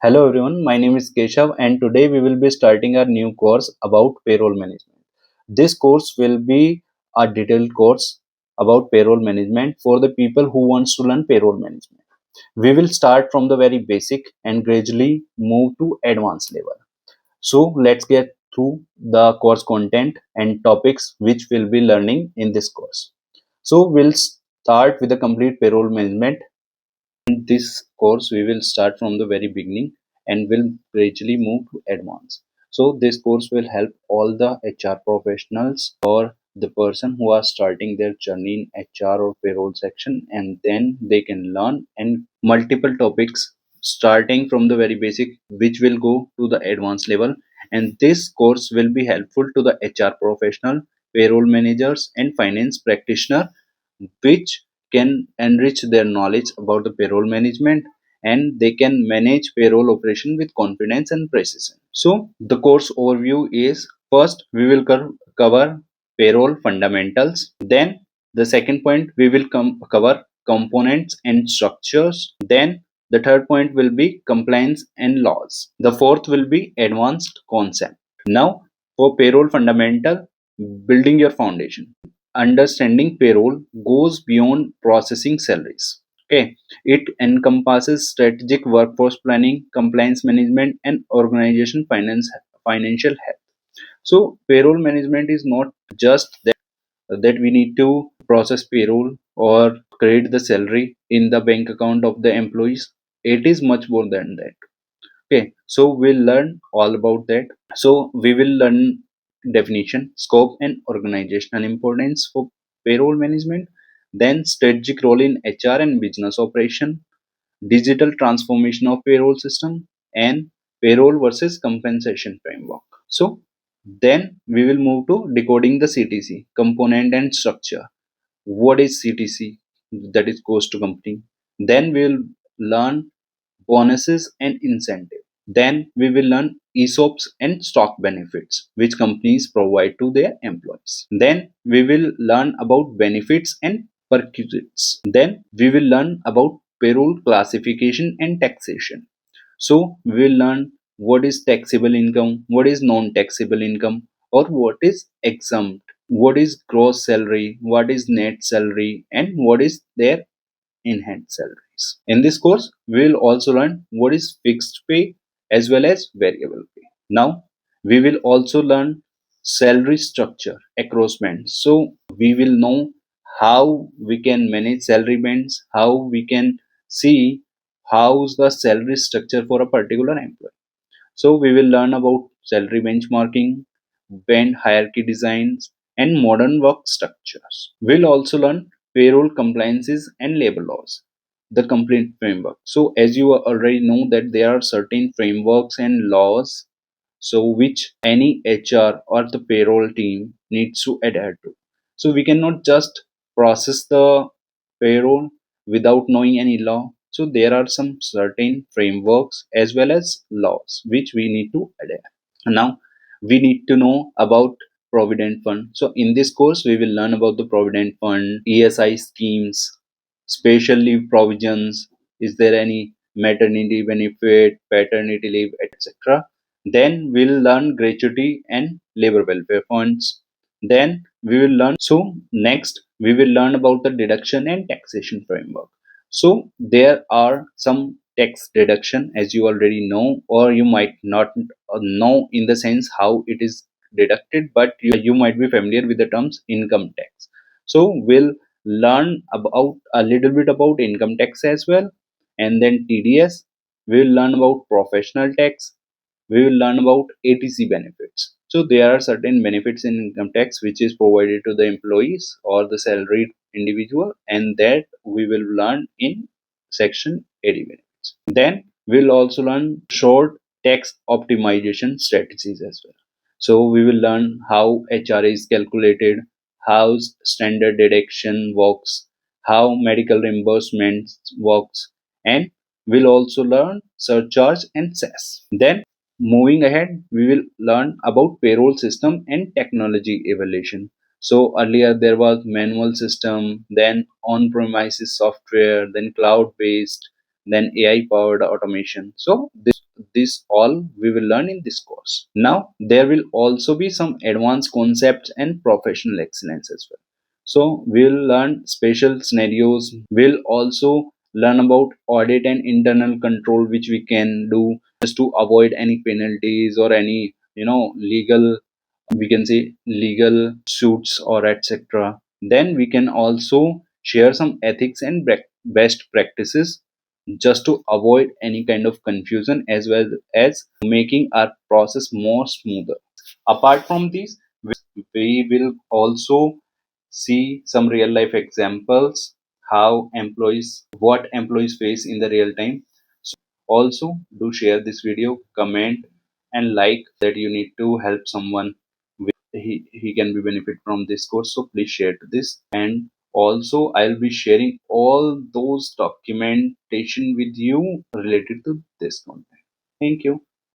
Hello everyone, my name is Keshav and today we will be starting our new course about payroll management. This course will be a detailed course about payroll management for the people who wants to learn payroll management. We will start from the very basic and gradually move to advanced level. So let's get through the course content and topics which we'll be learning in this course. So we'll start with the complete payroll management. In this course, we will start from the very beginning and will gradually move to advance. So this course will help all the HR professionals or the person who are starting their journey in HR or payroll section, and then they can learn and multiple topics starting from the very basic which will go to the advanced level. And this course will be helpful to the HR professional, payroll managers and finance practitioner, which can enrich their knowledge about the payroll management, and they can manage payroll operation with confidence and precision. So the course overview is: first we will cover payroll fundamentals, then the second point we will cover components and structures, then the third point will be compliance and laws, the fourth will be advanced concept. Now for payroll fundamental, building your foundation. Understanding payroll goes beyond processing salaries. Okay, it encompasses strategic workforce planning, compliance management, and organization financial health. So, payroll management is not just that we need to process payroll or credit the salary in the bank account of the employees. It is much more than that. Okay, so we'll learn all about that. So we will learn definition, scope, and organizational importance for payroll management, then strategic role in HR and business operation, digital transformation of payroll system, and payroll versus compensation framework. So then we will move to decoding the CTC, component and structure. What is CTC? That is cost to company. Then we'll learn bonuses and incentive. Then we will learn ESOPs and stock benefits which companies provide to their employees. Then we will learn about benefits and perquisites. Then we will learn about payroll classification and taxation. So we will learn what is taxable income, what is non-taxable income, or what is exempt, what is gross salary, what is net salary, and what is their enhanced salaries. In this course, we will also learn what is fixed pay as well as variable pay. Now, we will also learn salary structure across bands. So, we will know how we can manage salary bands, how we can see how's the salary structure for a particular employee. So we will learn about salary benchmarking, band hierarchy designs, and modern work structures. We'll also learn payroll compliances and labor laws, the complaint framework. So as you already know that there are certain frameworks and laws so which any HR or the payroll team needs to adhere to. So we cannot just process the payroll without knowing any law. So there are some certain frameworks as well as laws which we need to adhere. Now we need to know about provident fund. So in this course we will learn about the provident fund, ESI schemes, special leave provisions, is there any maternity benefit, paternity leave, etc. Then we'll learn gratuity and labor welfare funds. Then we will learn. So next we will learn about the deduction and taxation framework. So there are some tax deduction as you already know, or you might not know in the sense how it is deducted, but you might be familiar with the terms income tax. So we'll learn about a little bit about income tax as well, and then TDS. We will learn about professional tax. We will learn about ATC benefits. So there are certain benefits in income tax which is provided to the employees or the salaried individual, and that we will learn in section 80 benefits. Then we'll also learn short tax optimization strategies as well. So we will learn how HRA is calculated, how standard deduction works, how medical reimbursement works, and we'll also learn surcharge and cess. Then moving ahead, we will learn about payroll system and technology evaluation. So earlier there was manual system, then on-premises software, then cloud-based, then AI powered automation. So this all we will learn in this course. Now there will also be some advanced concepts and professional excellence as well. So we'll learn special scenarios. We'll also learn about audit and internal control which we can do just to avoid any penalties or any legal, we can say legal suits or etc. Then we can also share some ethics and best practices just to avoid any kind of confusion as well as making our process more smoother. Apart from these, we will also see some real life examples, how employees, what employees face in the real time. So also do share this video, comment and like that you need to help someone with, he can be benefit from this course. So please share to this. And also I'll be sharing all those documentation with you related to this content. Thank you.